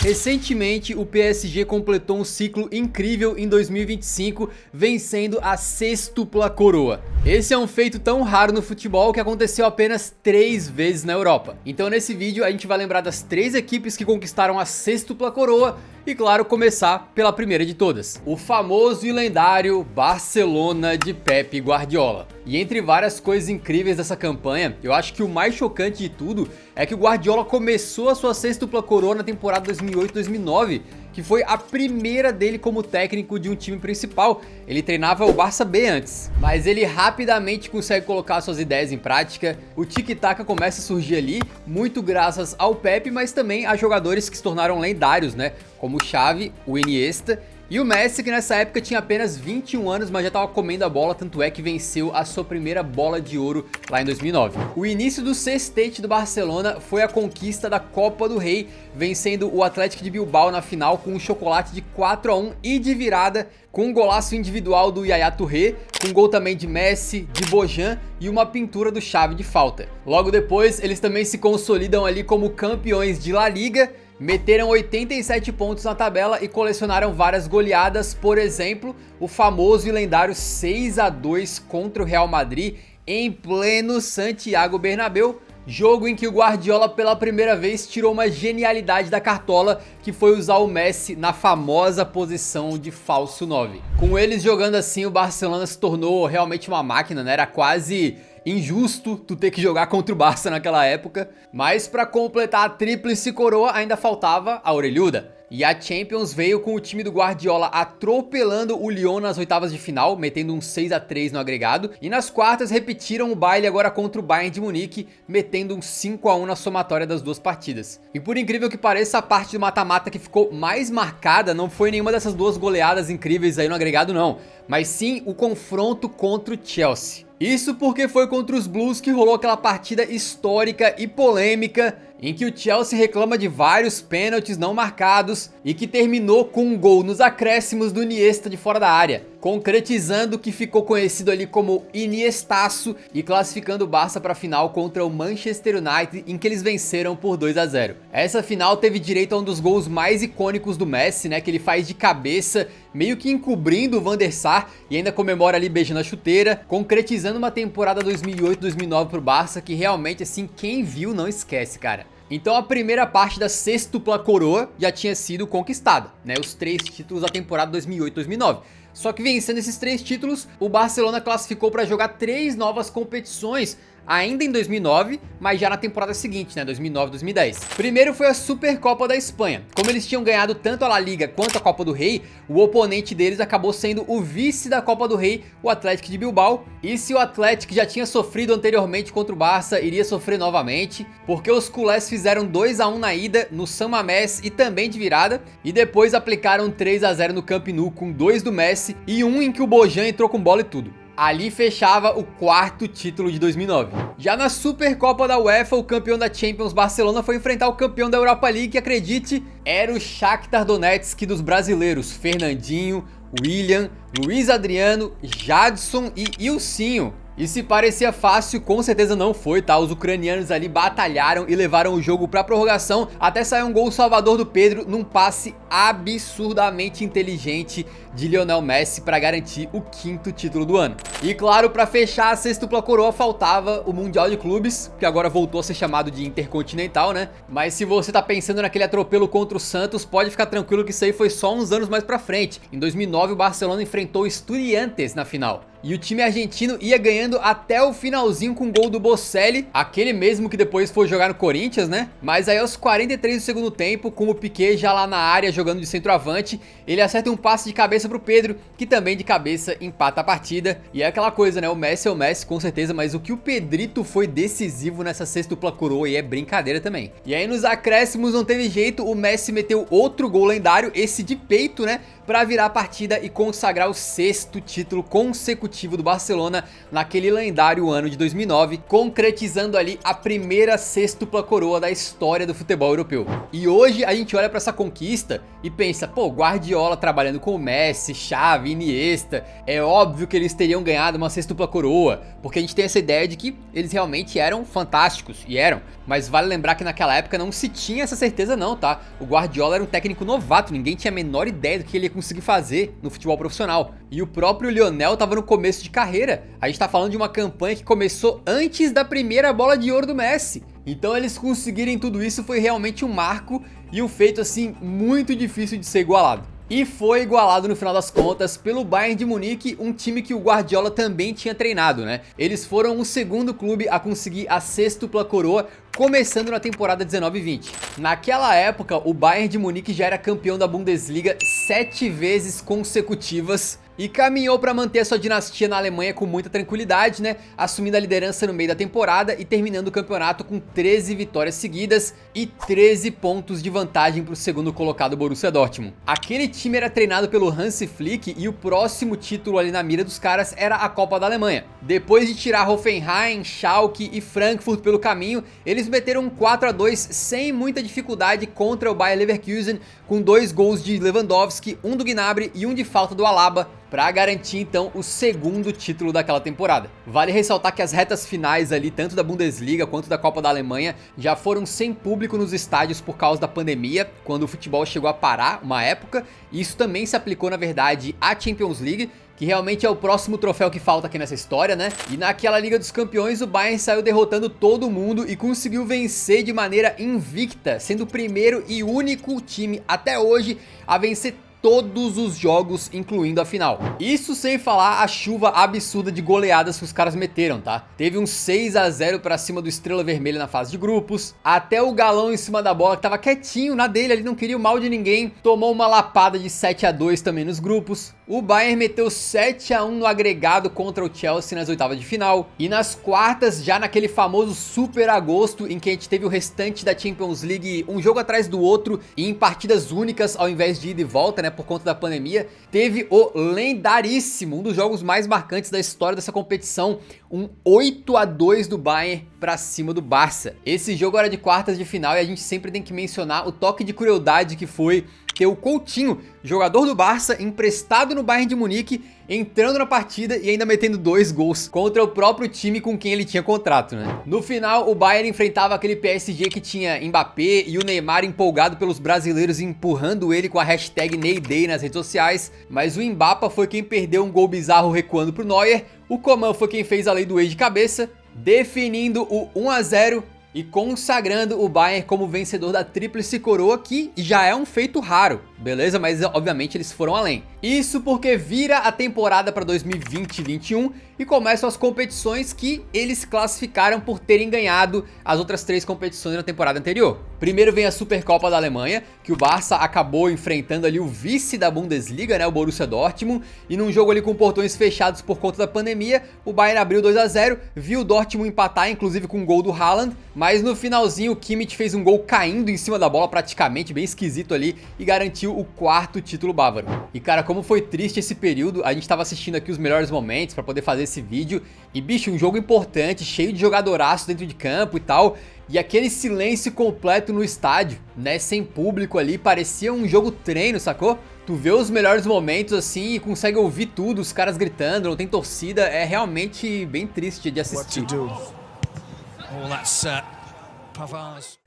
Recentemente, o PSG completou um ciclo incrível em 2025, vencendo a sextupla coroa. Esse é um feito tão raro no futebol que aconteceu apenas 3 vezes na Europa. Então nesse vídeo a gente vai lembrar das 3 equipes que conquistaram a sextupla coroa e, claro, começar pela primeira de todas, o famoso e lendário Barcelona de Pep Guardiola. E entre várias coisas incríveis dessa campanha, eu acho que o mais chocante de tudo é que o Guardiola começou a sua sextupla coroa na temporada 2008-2009, que foi a primeira dele como técnico de um time principal. Ele treinava o Barça B antes, mas ele rapidamente consegue colocar suas ideias em prática. O tic-tac começa a surgir ali, muito graças ao Pep, mas também a jogadores que se tornaram lendários, né? Como o Xavi, o Iniesta e o Messi, que nessa época tinha apenas 21 anos, mas já estava comendo a bola, tanto é que venceu a sua primeira bola de ouro lá em 2009. O início do sextete do Barcelona foi a conquista da Copa do Rei, vencendo o Athletic de Bilbao na final com um chocolate de 4-1 e de virada, com um golaço individual do Yaya Touré, com um gol também de Messi, de Bojan e uma pintura do Xavi de falta. Logo depois, eles também se consolidam ali como campeões de La Liga, meteram 87 pontos na tabela e colecionaram várias goleadas, por exemplo, o famoso e lendário 6-2 contra o Real Madrid em pleno Santiago Bernabéu, jogo em que o Guardiola pela primeira vez tirou uma genialidade da cartola, que foi usar o Messi na famosa posição de falso 9. Com eles jogando assim, o Barcelona se tornou realmente uma máquina, né? Era quase injusto tu ter que jogar contra o Barça naquela época, mas para completar a tríplice coroa ainda faltava a orelhuda. E a Champions veio com o time do Guardiola atropelando o Lyon nas oitavas de final, metendo um 6-3 no agregado. E nas quartas repetiram o baile agora contra o Bayern de Munique, metendo um 5-1 na somatória das duas partidas. E por incrível que pareça, a parte do mata-mata que ficou mais marcada não foi nenhuma dessas duas goleadas incríveis aí no agregado não, mas sim o confronto contra o Chelsea. Isso porque foi contra os Blues que rolou aquela partida histórica e polêmica em que o Chelsea reclama de vários pênaltis não marcados e que terminou com um gol nos acréscimos do Iniesta de fora da área, concretizando o que ficou conhecido ali como Iniestaço e classificando o Barça para a final contra o Manchester United, em que eles venceram por 2-0. Essa final teve direito a um dos gols mais icônicos do Messi, né, que ele faz de cabeça, meio que encobrindo o Van der Sar e ainda comemora ali beijando a chuteira, concretizando uma temporada 2008-2009 pro Barça que realmente, assim, quem viu não esquece, cara. Então a primeira parte da sextupla coroa já tinha sido conquistada, né? Os 3 títulos da temporada 2008-2009. Só que vencendo esses 3 títulos, o Barcelona classificou para jogar 3 novas competições ainda em 2009, mas já na temporada seguinte, né, 2009-2010. Primeiro foi a Supercopa da Espanha. Como eles tinham ganhado tanto a La Liga quanto a Copa do Rei, o oponente deles acabou sendo o vice da Copa do Rei, o Athletic de Bilbao. E se o Athletic já tinha sofrido anteriormente contra o Barça, iria sofrer novamente, porque os culés fizeram 2-1 na ida no San Mamés e também de virada, e depois aplicaram 3-0 no Camp Nou com 2 do Messi e um em que o Bojan entrou com bola e tudo. Ali fechava o 4º título de 2009. Já na Supercopa da UEFA, o campeão da Champions Barcelona foi enfrentar o campeão da Europa League, que, acredite, era o Shakhtar Donetsk dos brasileiros, Fernandinho, William, Luiz Adriano, Jadson e Ilcinho. E se parecia fácil, com certeza não foi, tá? Os ucranianos ali batalharam e levaram o jogo pra prorrogação, até sair um gol salvador do Pedro num passe absurdamente inteligente de Lionel Messi para garantir o 5º título do ano. E claro, para fechar a sextupla coroa faltava o Mundial de Clubes, que agora voltou a ser chamado de Intercontinental, né? Mas se você tá pensando naquele atropelo contra o Santos, pode ficar tranquilo que isso aí foi só uns anos mais pra frente. Em 2009 o Barcelona enfrentou o Estudiantes na final. E o time argentino ia ganhando até o finalzinho com o gol do Bocelli, aquele mesmo que depois foi jogar no Corinthians, né? Mas aí aos 43 do segundo tempo, com o Piqué já lá na área jogando de centroavante, ele acerta um passe de cabeça pro Pedro, que também de cabeça empata a partida. E é aquela coisa, né? O Messi é o Messi, com certeza, mas o que o Pedrito foi decisivo nessa sextupla coroa e é brincadeira também. E aí nos acréscimos não teve jeito, o Messi meteu outro gol lendário, esse de peito, né? para virar a partida e consagrar o 6º título consecutivo do Barcelona naquele lendário ano de 2009, concretizando ali a primeira sextupla coroa da história do futebol europeu. E hoje a gente olha para essa conquista e pensa, pô, Guardiola trabalhando com o Messi, Xavi, Iniesta, é óbvio que eles teriam ganhado uma sextupla coroa, porque a gente tem essa ideia de que eles realmente eram fantásticos, e eram, mas vale lembrar que naquela época não se tinha essa certeza não, tá? O Guardiola era um técnico novato, ninguém tinha a menor ideia do que ele ia conseguir fazer no futebol profissional. E o próprio Lionel tava no começo de carreira, a gente tá falando de uma campanha que começou antes da primeira bola de ouro do Messi. Então eles conseguirem tudo isso foi realmente um marco e um feito assim muito difícil de ser igualado. E foi igualado no final das contas pelo Bayern de Munique, um time que o Guardiola também tinha treinado, né? Eles foram o segundo clube a conseguir a sextupla coroa, começando na temporada 19/20. Naquela época, o Bayern de Munique já era campeão da Bundesliga 7 vezes consecutivas e caminhou para manter a sua dinastia na Alemanha com muita tranquilidade, né? Assumindo a liderança no meio da temporada e terminando o campeonato com 13 vitórias seguidas e 13 pontos de vantagem para o segundo colocado Borussia Dortmund. Aquele time era treinado pelo Hansi Flick e o próximo título ali na mira dos caras era a Copa da Alemanha. Depois de tirar Hoffenheim, Schalke e Frankfurt pelo caminho, eles meteram um 4-2 sem muita dificuldade contra o Bayer Leverkusen, com 2 gols de Lewandowski, um do Gnabry e um de falta do Alaba, para garantir então o segundo título daquela temporada. Vale ressaltar que as retas finais ali, tanto da Bundesliga quanto da Copa da Alemanha, já foram sem público nos estádios por causa da pandemia, quando o futebol chegou a parar uma época, e isso também se aplicou na verdade à Champions League, que realmente é o próximo troféu que falta aqui nessa história, né? E naquela Liga dos Campeões o Bayern saiu derrotando todo mundo e conseguiu vencer de maneira invicta, sendo o primeiro e único time até hoje a vencer todos os jogos, incluindo a final. Isso sem falar a chuva absurda de goleadas que os caras meteram, tá? Teve um 6-0 pra cima do Estrela Vermelha na fase de grupos, até o Galão em cima da bola, que tava quietinho na dele, ele não queria o mal de ninguém, tomou uma lapada de 7-2 também nos grupos. O Bayern meteu 7-1 no agregado contra o Chelsea nas oitavas de final. E nas quartas, já naquele famoso super agosto, em que a gente teve o restante da Champions League um jogo atrás do outro e em partidas únicas ao invés de ida e volta, né, por conta da pandemia, teve o lendaríssimo, um dos jogos mais marcantes da história dessa competição, um 8-2 do Bayern pra cima do Barça. Esse jogo era de quartas de final e a gente sempre tem que mencionar o toque de crueldade que foi ter o Coutinho, jogador do Barça, emprestado no Bayern de Munique, entrando na partida e ainda metendo 2 gols contra o próprio time com quem ele tinha contrato, né? No final, o Bayern enfrentava aquele PSG que tinha Mbappé e o Neymar empolgado pelos brasileiros empurrando ele com a hashtag NeyDay nas redes sociais, mas o Mbappé foi quem perdeu um gol bizarro recuando pro Neuer, o Coman foi quem fez a lei do ex de cabeça, definindo o 1-0 e consagrando o Bayern como vencedor da tríplice coroa, que já é um feito raro, beleza? Mas obviamente eles foram além. Isso porque vira a temporada para 2020-21 e começam as competições que eles classificaram por terem ganhado as outras 3 competições na temporada anterior. Primeiro vem a Supercopa da Alemanha, que o Barça acabou enfrentando ali o vice da Bundesliga, né, o Borussia Dortmund, e num jogo ali com portões fechados por conta da pandemia, o Bayern abriu 2-0, viu o Dortmund empatar, inclusive com um gol do Haaland, mas no finalzinho o Kimmich fez um gol caindo em cima da bola, praticamente, bem esquisito ali, e garantiu o 4º título bávaro. E cara, como foi triste esse período, a gente tava assistindo aqui os melhores momentos pra poder fazer esse vídeo, e bicho, um jogo importante, cheio de jogadoraço dentro de campo e tal, e aquele silêncio completo no estádio, né, sem público ali, parecia um jogo treino, sacou? Tu vê os melhores momentos assim e consegue ouvir tudo, os caras gritando, não tem torcida, é realmente bem triste de assistir.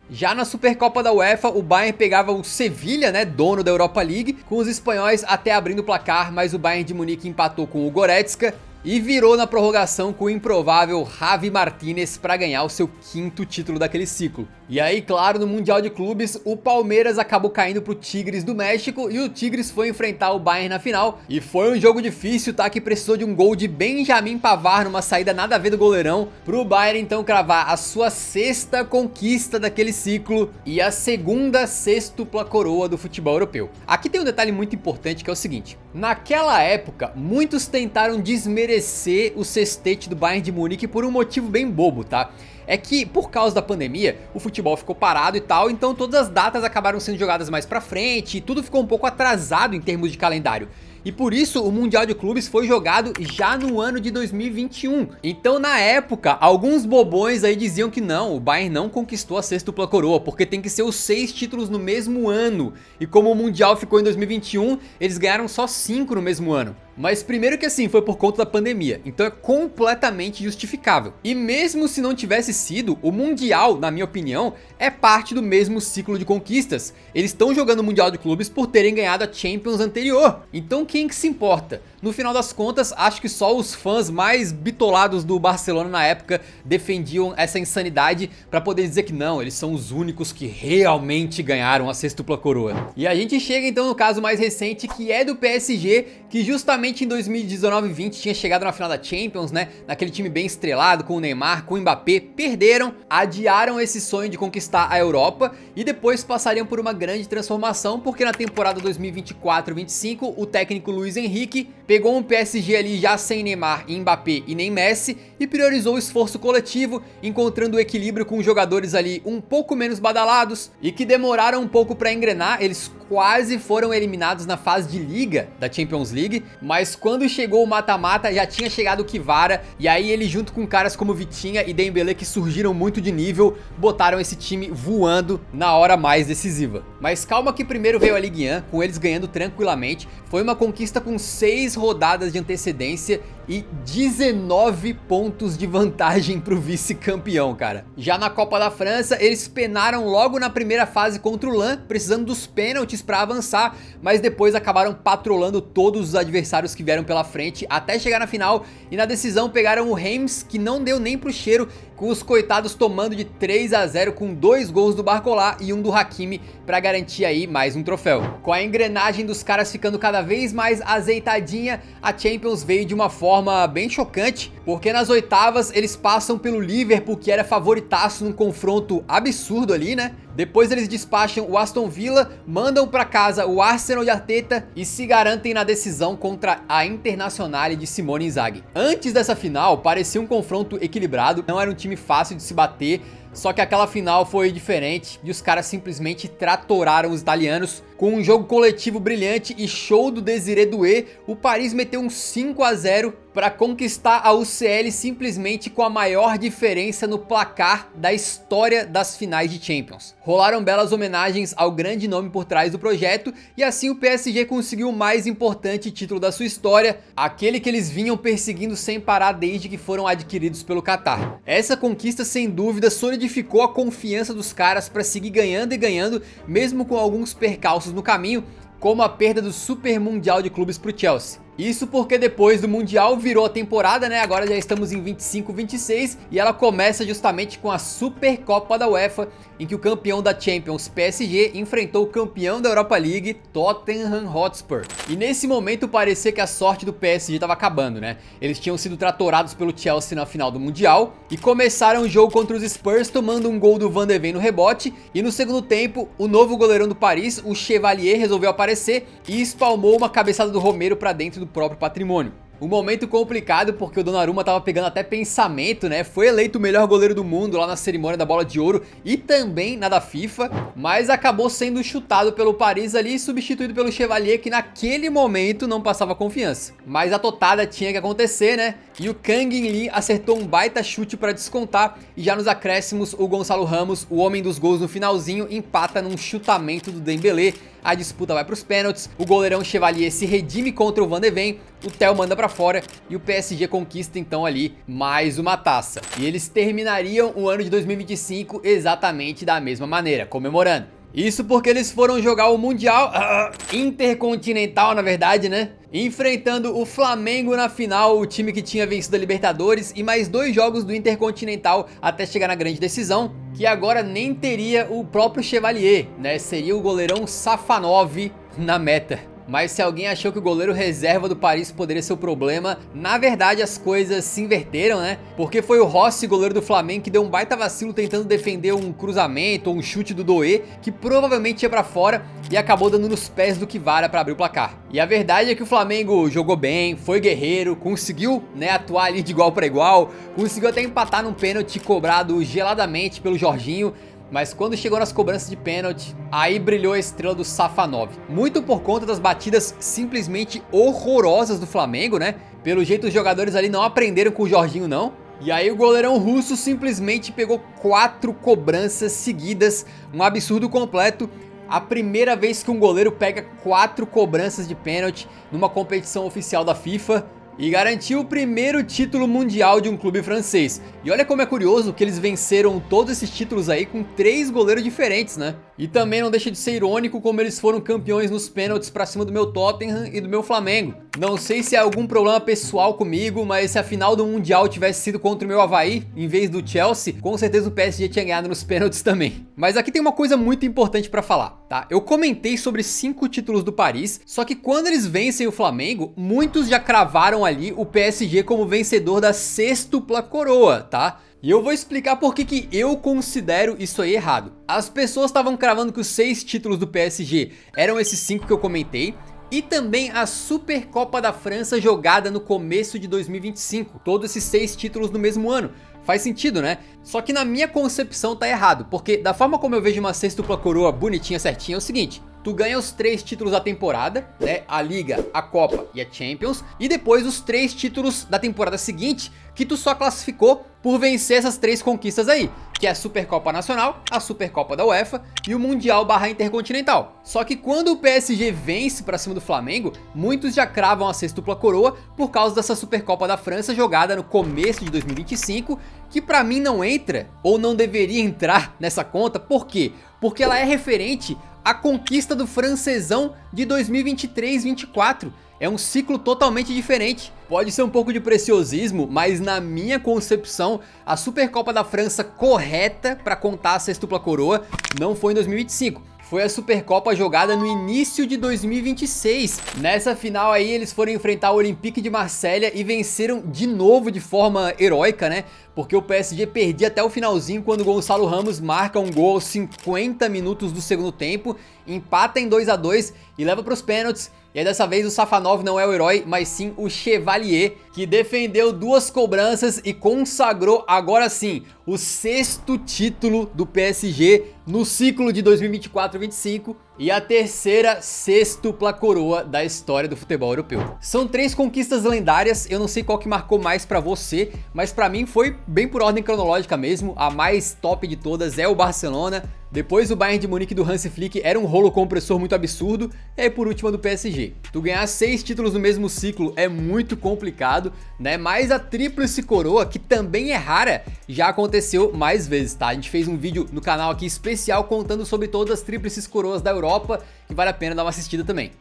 Já na Supercopa da UEFA, o Bayern pegava o Sevilla, né, dono da Europa League, com os espanhóis até abrindo o placar, mas o Bayern de Munique empatou com o Goretzka e virou na prorrogação com o improvável Javi Martínez para ganhar o seu 5º título daquele ciclo. E aí, claro, no Mundial de Clubes, o Palmeiras acabou caindo pro Tigres do México e o Tigres foi enfrentar o Bayern na final. E foi um jogo difícil, tá? Que precisou de um gol de Benjamin Pavard numa saída nada a ver do goleirão, pro Bayern então cravar a sua 6ª conquista daquele ciclo e a 2ª sextupla coroa do futebol europeu. Aqui tem um detalhe muito importante que é o seguinte: naquela época, muitos tentaram desmerecer desmerecer o sextete do Bayern de Munique por um motivo bem bobo, tá? É que, por causa da pandemia, o futebol ficou parado e tal, então todas as datas acabaram sendo jogadas mais pra frente e tudo ficou um pouco atrasado em termos de calendário. E por isso o Mundial de Clubes foi jogado já no ano de 2021. Então na época, alguns bobões aí diziam que não, o Bayern não conquistou a sextupla coroa, porque tem que ser os 6 títulos no mesmo ano. E como o Mundial ficou em 2021, eles ganharam só 5 no mesmo ano. Mas primeiro que assim, foi por conta da pandemia, então é completamente justificável. E mesmo se não tivesse sido, o Mundial, na minha opinião, é parte do mesmo ciclo de conquistas. Eles estão jogando o Mundial de Clubes por terem ganhado a Champions anterior. Então quem que se importa? No final das contas, acho que só os fãs mais bitolados do Barcelona na época defendiam essa insanidade pra poder dizer que não, eles são os únicos que realmente ganharam a sextupla coroa. E a gente chega então no caso mais recente, que é do PSG, que justamente em 2019 e 20 tinha chegado na final da Champions, né? Naquele time bem estrelado, com o Neymar, com o Mbappé, perderam, adiaram esse sonho de conquistar a Europa e depois passariam por uma grande transformação, porque na temporada 2024-25 o técnico Luis Henrique pegou um PSG ali já sem Neymar, Mbappé e nem Messi e priorizou o esforço coletivo, encontrando o equilíbrio com jogadores ali um pouco menos badalados e que demoraram um pouco pra engrenar. Eles quase foram eliminados na fase de liga da Champions League, mas quando chegou o mata-mata já tinha chegado o Kvara, e aí ele junto com caras como Vitinha e Dembélé, que surgiram muito de nível, botaram esse time voando na hora mais decisiva. Mas calma que primeiro veio a Ligue 1, com eles ganhando tranquilamente. Foi uma conquista com 6 rodadas de antecedência e 19 pontos de vantagem pro vice-campeão, cara. Já na Copa da França, eles penaram logo na primeira fase contra o Lens, precisando dos pênaltis para avançar, mas depois acabaram patrolando todos os adversários que vieram pela frente até chegar na final, e na decisão pegaram o Reims, que não deu nem pro cheiro, com os coitados tomando de 3-0 com 2 gols do Barcola e um do Hakimi para garantir aí mais um troféu. Com a engrenagem dos caras ficando cada vez mais azeitadinha, a Champions veio de uma forma bem chocante, porque nas oitavas eles passam pelo Liverpool, que era favoritaço num confronto absurdo ali, né? Depois eles despacham o Aston Villa, mandam pra casa o Arsenal de Arteta e se garantem na decisão contra a Internazionale de Simone Inzaghi. Antes dessa final, parecia um confronto equilibrado, não era um time fácil de se bater, só que aquela final foi diferente e os caras simplesmente tratoraram os italianos. Com um jogo coletivo brilhante e show do Désiré Doué, o Paris meteu um 5-0 para conquistar a UCL simplesmente com a maior diferença no placar da história das finais de Champions. Rolaram belas homenagens ao grande nome por trás do projeto e assim o PSG conseguiu o mais importante título da sua história, aquele que eles vinham perseguindo sem parar desde que foram adquiridos pelo Qatar. Essa conquista sem dúvida solidificou a confiança dos caras para seguir ganhando e ganhando, mesmo com alguns percalços no caminho, como a perda do Super Mundial de Clubes pro Chelsea. Isso porque depois do Mundial virou a temporada, né? Agora já estamos em 25-26 e ela começa justamente com a Supercopa da UEFA, em que o campeão da Champions, PSG, enfrentou o campeão da Europa League, Tottenham Hotspur. E nesse momento parecia que a sorte do PSG estava acabando, né? Eles tinham sido tratorados pelo Chelsea na final do Mundial e começaram o jogo contra os Spurs tomando um gol do Van de Ven no rebote, e no segundo tempo o novo goleirão do Paris, o Chevalier, resolveu aparecer e espalmou uma cabeçada do Romero para dentro do próprio patrimônio. Um momento complicado porque o Donnarumma tava pegando até pensamento, né? Foi eleito o melhor goleiro do mundo lá na cerimônia da Bola de Ouro e também na da FIFA, mas acabou sendo chutado pelo Paris ali e substituído pelo Chevalier, que naquele momento não passava confiança. Mas a totada tinha que acontecer, né? E o Kang In Lee acertou um baita chute para descontar e já nos acréscimos o Gonçalo Ramos, o homem dos gols no finalzinho, empata num chutamento do Dembélé. A disputa vai para os pênaltis, o goleirão Chevalier se redime contra o Van de Ven, o Theo manda para fora e o PSG conquista então ali mais uma taça. E eles terminariam o ano de 2025 exatamente da mesma maneira, comemorando. Isso porque eles foram jogar o Mundial Intercontinental, na verdade, né? Enfrentando o Flamengo na final, o time que tinha vencido a Libertadores, e mais 2 jogos do Intercontinental até chegar na grande decisão, que agora nem teria o próprio Chevalier, né? Seria o goleirão Safanov na meta. Mas se alguém achou que o goleiro reserva do Paris poderia ser o problema, na verdade as coisas se inverteram, né? Porque foi o Rossi, goleiro do Flamengo, que deu um baita vacilo tentando defender um cruzamento ou um chute do Doué, que provavelmente ia pra fora e acabou dando nos pés do Kvara pra abrir o placar. E a verdade é que o Flamengo jogou bem, foi guerreiro, conseguiu, né, atuar ali de igual para igual, conseguiu até empatar num pênalti cobrado geladamente pelo Jorginho. Mas quando chegou nas cobranças de pênalti, aí brilhou a estrela do Safanov. Muito por conta das batidas simplesmente horrorosas do Flamengo, né? Pelo jeito os jogadores ali não aprenderam com o Jorginho não. E aí o goleirão russo simplesmente pegou 4 cobranças seguidas, um absurdo completo. A primeira vez que um goleiro pega 4 cobranças de pênalti numa competição oficial da FIFA. E garantiu o primeiro título mundial de um clube francês. E olha como é curioso que eles venceram todos esses títulos aí com 3 goleiros diferentes, né? E também não deixa de ser irônico como eles foram campeões nos pênaltis pra cima do meu Tottenham e do meu Flamengo. Não sei se é algum problema pessoal comigo, mas se a final do Mundial tivesse sido contra o meu Avaí, em vez do Chelsea, com certeza o PSG tinha ganhado nos pênaltis também. Mas aqui tem uma coisa muito importante pra falar, tá? Eu comentei sobre 5 títulos do Paris, só que quando eles vencem o Flamengo, muitos já cravaram ali o PSG como vencedor da sextupla coroa, tá? E eu vou explicar por que eu considero isso aí errado. As pessoas estavam cravando que os 6 títulos do PSG eram esses 5 que eu comentei, e também a Supercopa da França jogada no começo de 2025. Todos esses 6 títulos no mesmo ano. Faz sentido, né? Só que na minha concepção tá errado, porque da forma como eu vejo uma sextupla coroa bonitinha, certinha, é o seguinte: tu ganha os 3 títulos da temporada, né? A Liga, a Copa e a Champions. E depois os 3 títulos da temporada seguinte, que tu só classificou por vencer essas 3 conquistas aí, que é a Supercopa Nacional, a Supercopa da UEFA e o Mundial / Intercontinental. Só que quando o PSG vence pra cima do Flamengo, muitos já cravam a sextupla coroa por causa dessa Supercopa da França jogada no começo de 2025, que pra mim não entra, ou não deveria entrar nessa conta. Por quê? Porque ela é referente à conquista do francesão de 2023-24. É um ciclo totalmente diferente. Pode ser um pouco de preciosismo, mas na minha concepção, a Supercopa da França correta para contar a sextupla coroa não foi em 2025. Foi a Supercopa jogada no início de 2026. Nessa final aí eles foram enfrentar o Olympique de Marselha e venceram de novo de forma heróica, né? Porque o PSG perdia até o finalzinho quando o Gonçalo Ramos marca um gol aos 50 minutos do segundo tempo, empata em 2-2 e leva para os pênaltis. E aí dessa vez o Safanov não é o herói, mas sim o Chevalier, que defendeu 2 cobranças e consagrou agora sim o 6º título do PSG no ciclo de 2024-25 e a terceira sextupla coroa da história do futebol europeu. São 3 conquistas lendárias, eu não sei qual que marcou mais pra você, mas pra mim foi bem por ordem cronológica mesmo. A mais top de todas é o Barcelona, depois o Bayern de Munique do Hansi Flick era um rolo compressor muito absurdo, e aí por último a do PSG. Tu ganhar 6 títulos no mesmo ciclo é muito complicado, né? Mas a tríplice coroa, que também é rara, já aconteceu mais vezes, tá? A gente fez um vídeo no canal aqui especial contando sobre todas as tríplices coroas da Europa, que vale a pena dar uma assistida também.